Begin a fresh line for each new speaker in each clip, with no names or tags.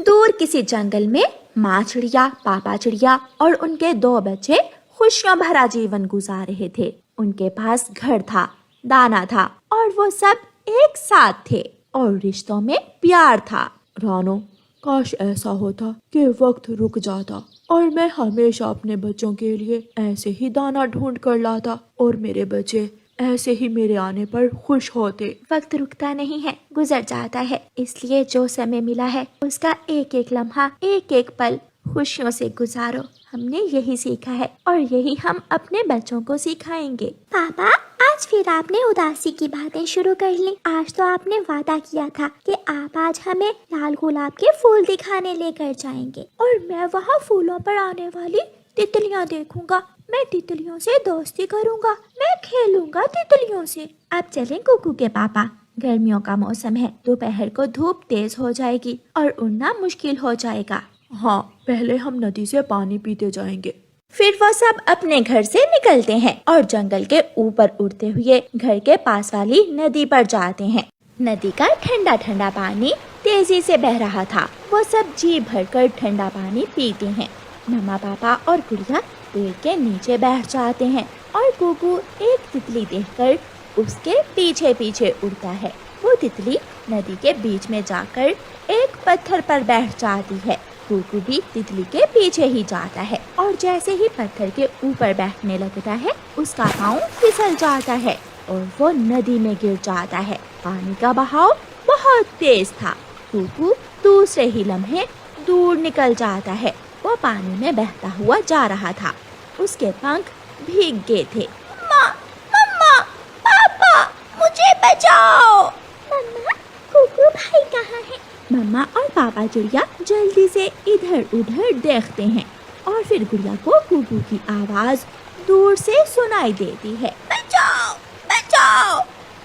दूर किसी जंगल में माँ चिड़िया, पापा चिड़िया और उनके 2 बच्चे खुशियों भरा जीवन गुजार रहे थे। उनके पास घर था, दाना था और वो सब एक साथ थे और रिश्तों में प्यार था।
रानो, काश ऐसा होता कि वक्त रुक जाता और मैं हमेशा अपने बच्चों के लिए ऐसे ही दाना ढूंढ कर लाता और मेरे बच्चे ऐसे ही मेरे आने पर खुश होते।
वक्त रुकता नहीं है, गुजर जाता है। इसलिए जो समय मिला है उसका एक एक लम्हा, एक एक पल खुशियों से गुजारो। हमने यही सीखा है और यही हम अपने बच्चों को सिखाएंगे।
पापा, आज फिर आपने उदासी की बातें शुरू कर ली। आज तो आपने वादा किया था कि आप आज हमें लाल गुलाब के फूल दिखाने लेकर जाएंगे और मैं वहाँ फूलों पर आने वाली तितलियाँ देखूंगा। मैं तितलियों से दोस्ती करूंगा, मैं खेलूंगा तितलियों से।
अब चलें कुकू के पापा। गर्मियों का मौसम है, दोपहर को धूप तेज हो जाएगी और उड़ना मुश्किल हो जाएगा।
हाँ, पहले हम नदी से पानी पीते जाएंगे।
फिर वो सब अपने घर से निकलते हैं और जंगल के ऊपर उड़ते हुए घर के पास वाली नदी पर जाते हैं। नदी का ठंडा ठंडा पानी तेजी से बह रहा था। वो सब जी भरकर ठंडा पानी पीते हैं। मम्मा, पापा और गुड़िया पेड़ के नीचे बैठ जाते हैं और कुकू एक तितली देखकर उसके पीछे पीछे उड़ता है। वो तितली नदी के बीच में जाकर एक पत्थर पर बैठ जाती है। कुकू भी तितली के पीछे ही जाता है और जैसे ही पत्थर के ऊपर बैठने लगता है उसका पाँव फिसल जाता है और वो नदी में गिर जाता है। पानी का बहाव बहुत तेज था। कुकू दूसरे ही लम्हे दूर निकल जाता है। वो पानी में बहता हुआ जा रहा था। उसके पंख भीग गए थे।
माँ, मम्मा, पापा, मुझे बचाओ। मम्मा, कुकू भाई कहाँ है?
मम्मा और पापा चिड़िया जल्दी से इधर उधर देखते हैं और फिर गुड़िया को कुकू की आवाज दूर से सुनाई देती है।
बचाओ, बचाओ,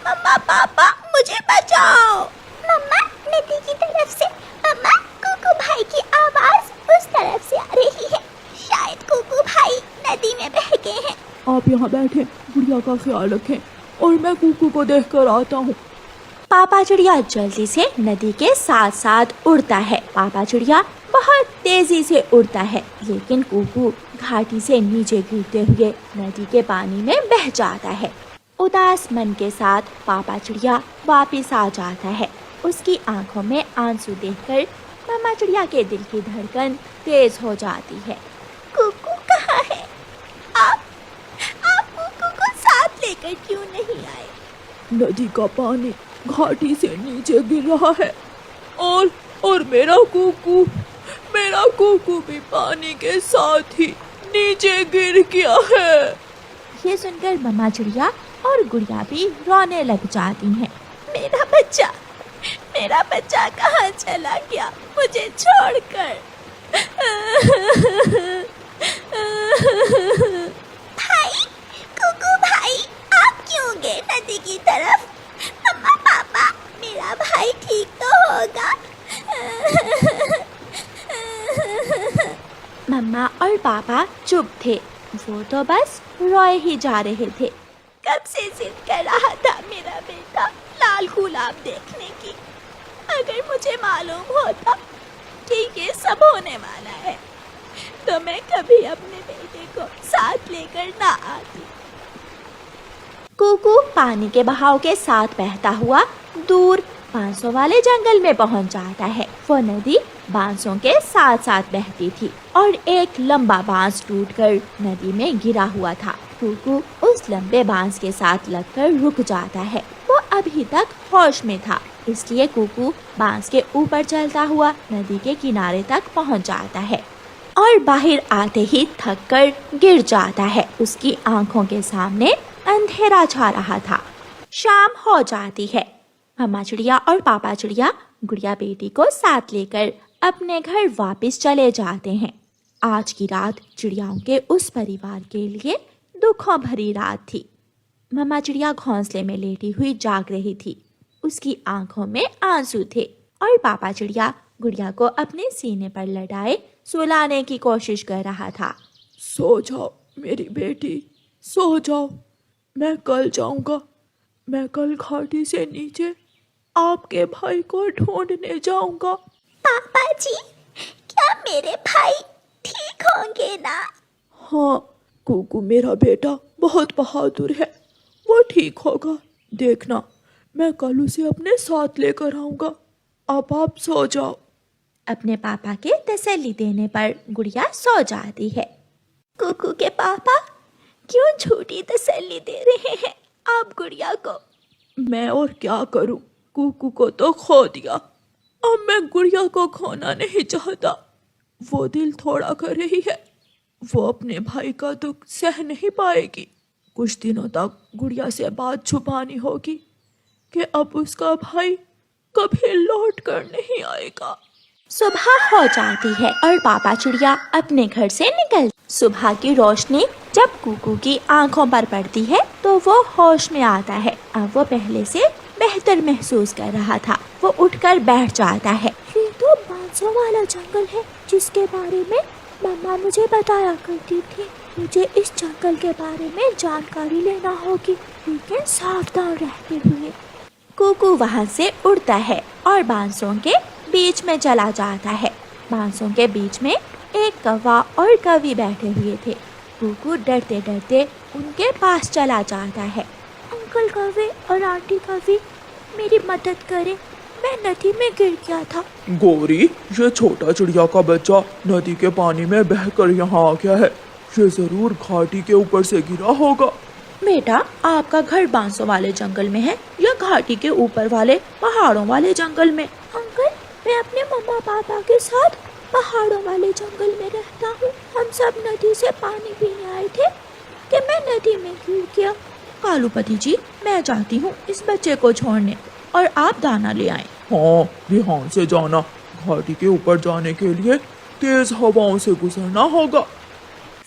मम्मा, पापा, मुझे बचाओ। मम्मा, नदी की तरफ से। मम्मा, कुकू भाई की आवाज उस तरफ से आ रही है। शायद कुकू भाई नदी में बह गए हैं।
आप यहाँ बैठे, गुड़िया का ख्याल रखें और मैं कुकू को देख कर आता हूँ।
पापा चिड़िया जल्दी से नदी के साथ साथ उड़ता है। पापा चिड़िया बहुत तेजी से उड़ता है, लेकिन कुकू घाटी से नीचे गिरते हुए नदी के पानी में बह जाता है। उदास मन के साथ पापा चिड़िया वापिस आ जाता है। उसकी आंखों में आंसू देखकर मम्मा चिड़िया के दिल की धड़कन तेज हो जाती है।
कुकू कहाँ है? आप कुकू को साथ लेकर क्यों नहीं आए?
नदी का पानी घाटी से नीचे गिर रहा है और मेरा कुकू भी पानी के साथ ही नीचे गिर गया है।
ये सुनकर मम्मा चिड़िया और गुड़िया भी रोने लग जाती हैं।
मेरा बच्चा कहाँ चला गया मुझे छोड़कर? भाई, कुकू भाई, आप क्यों गए नदी की तरफ? मम्मा, पापा, मेरा भाई ठीक तो होगा?
मम्मा और पापा चुप थे। वो तो बस रोए ही जा रहे थे।
कब से जिद कर रहा था मेरा बेटा लाल गुलाब देखने की। अगर मुझे मालूम होता कि ये सब होने वाला है तो मैं कभी अपने बेटे को साथ लेकर ना आती।
कुकू पानी के बहाव के साथ बहता हुआ दूर बांसों वाले जंगल में पहुंच जाता है। वो नदी बांसों के साथ साथ बहती थी और एक लंबा बांस टूटकर नदी में गिरा हुआ था। कुकू उस लंबे बांस के साथ लगकर रुक जाता है। वो अभी तक होश में था, इसलिए कुकू बांस के ऊपर चलता हुआ नदी के किनारे तक पहुंच जाता है और बाहर आते ही थक कर गिर जाता है। उसकी आंखों के सामने अंधेरा छा रहा था। शाम हो जाती है। मम्मा चिड़िया और पापा चिड़िया गुड़िया बेटी को साथ लेकर अपने घर वापस चले जाते हैं। आज की रात चिड़ियाओं के उस परिवार के लिए दुखों भरी रात थी। मम्मा चिड़िया घोंसले में लेटी हुई जाग रही थी। उसकी आंखों में आंसू थे और पापा चिड़िया गुड़िया को अपने सीने पर लटाए सुलाने की कोशिश कर रहा था।
सो जाओ मेरी बेटी, सो जाओ। मैं कल जाऊंगा। मैं कल घाटी से नीचे आपके भाई को ढूंढने जाऊंगा।
पापा जी,
हाँ, कुकू मेरा बेटा बहुत बहादुर है, वो ठीक होगा। देखना, मैं कल उसे अपने साथ लेकर आऊंगा। अब आप सो जाओ।
अपने पापा के तसल्ली देने पर गुड़िया सो जाती है। कुकू के पापा क्यों झूठी तसल्ली दे रहे हैं आप गुड़िया को?
मैं और क्या करूं, कुकू को तो खो दिया, अब मैं गुड़िया को खोना नहीं चाहता। वो दिल थोड़ा कर रही है, वो अपने भाई का दुख सह नहीं पाएगी। कुछ दिनों तक गुड़िया से बात छुपानी होगी कि अब उसका भाई कभी लौट कर नहीं आएगा।
सुबह हो जाती है और पापा चिड़िया अपने घर से निकल। सुबह की रोशनी जब कुकू की आंखों पर पड़ती है तो वो होश में आता है। अब वो पहले से बेहतर महसूस कर रहा था। वो उठकर बैठ जाता है।
ये तो 500 वाला जंगल है जिसके बारे में मम्मा मुझे बताया करती थी। मुझे इस जंगल के बारे में जानकारी लेना होगी, लेकिन सावधान रहते हुए।
कुकू वहाँ से उड़ता है और बांसों के बीच में चला जाता है। बांसों के बीच में एक कौवा और कवि बैठे हुए थे। कुकू डरते डरते उनके पास चला जाता है।
अंकल कौवे और आंटी कौवी, मेरी मदद करें, मैं नदी में गिर गया था।
गौरी, ये छोटा चिड़िया का बच्चा नदी के पानी में बहकर यहाँ आ गया है। ये जरूर घाटी के ऊपर से गिरा होगा।
बेटा, आपका घर बांसों वाले जंगल में है या घाटी के ऊपर वाले पहाड़ों वाले जंगल में?
अंकल, मैं अपने मम्मा पापा के साथ पहाड़ों वाले जंगल में रहता हूँ। हम सब नदी से पानी पीने आए थे कि मैं नदी में गिर गया।
कालूपति जी, मैं जाती हूँ इस बच्चे को छोड़ने और आप दाना ले आए।
हाँ, ध्यान से जाना। घाटी के ऊपर जाने के लिए तेज हवाओं से गुजरना होगा।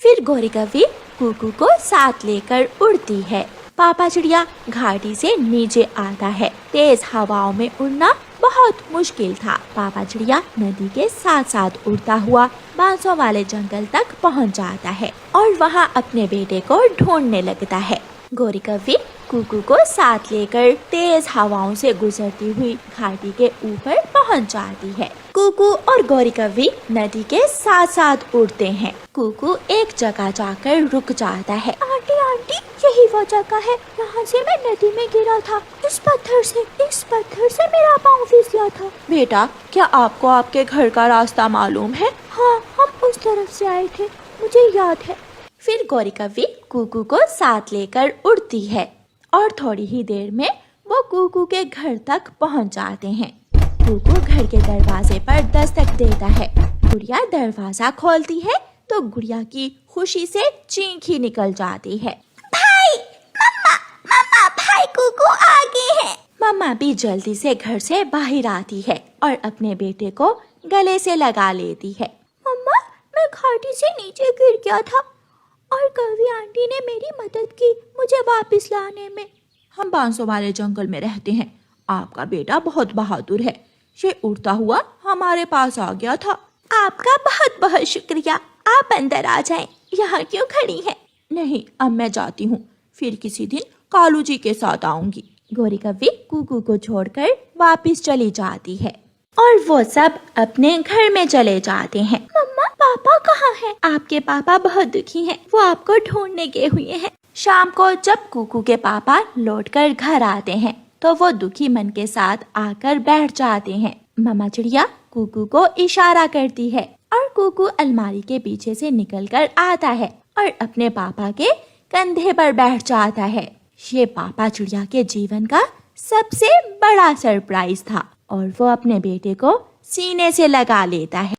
फिर गौरी कवि कुकू को साथ लेकर उड़ती है। पापा चिड़िया घाटी से नीचे आता है। तेज हवाओं में उड़ना बहुत मुश्किल था। पापा चिड़िया नदी के साथ साथ उड़ता हुआ बांसों वाले जंगल तक पहुंच जाता है और वहां अपने बेटे को ढूंढने लगता है। गौरी कवि कुकू को साथ लेकर तेज हवाओं से गुजरती हुई घाटी के ऊपर पहुंच जाती है। कुकू और गौरी कवि नदी के साथ साथ उड़ते हैं। कुकू एक जगह जाकर रुक जाता है।
आंटी आंटी, यही वो जगह है, यहाँ से मैं नदी में गिरा था। इस पत्थर से मेरा पाँव फिसला था।
बेटा, क्या आपको आपके घर का रास्ता मालूम है?
हाँ, हम उस तरफ से आए थे, मुझे याद है।
फिर गौरी कवि कुकू को साथ लेकर उड़ती है और थोड़ी ही देर में वो कुकू के घर तक पहुंच जाते हैं। कुकू घर के दरवाजे पर दस्तक देता है। गुड़िया दरवाजा खोलती है तो गुड़िया की खुशी से चीख ही निकल जाती है।
भाई, मम्मा, भाई कुकू आ गए हैं।
मम्मा भी जल्दी से घर से बाहर आती है और अपने बेटे को गले से लगा लेती है।
मम्मा, मैं घाटी से नीचे गिर गया था और कवि आंटी ने मेरी मदद की मुझे वापस लाने में।
हम बांसों वाले जंगल में रहते हैं। आपका बेटा बहुत बहादुर है। ये उड़ता हुआ हमारे पास आ गया था।
आपका बहुत बहुत शुक्रिया। आप अंदर आ जाएं। यहाँ क्यों खड़ी हैं?
नहीं, अब मैं जाती हूँ। फिर किसी दिन कालू जी के साथ आऊंगी। गौरी कवि कुकू को छोड़कर वापस चली जाती है और वो सब अपने घर में चले जाते हैं।
मम्मा, पापा कहाँ हैं?
आपके पापा बहुत दुखी हैं। वो आपको ढूंढने गए हुए हैं। शाम को जब कुकू के पापा लौटकर घर आते हैं तो वो दुखी मन के साथ आकर बैठ जाते हैं। मम्मा चिड़िया कुकू को इशारा करती है और कुकू अलमारी के पीछे से निकलकर आता है और अपने पापा के कंधे पर बैठ जाता है। ये पापा चिड़िया के जीवन का सबसे बड़ा सरप्राइज था और वो अपने बेटे को सीने से लगा लेता है।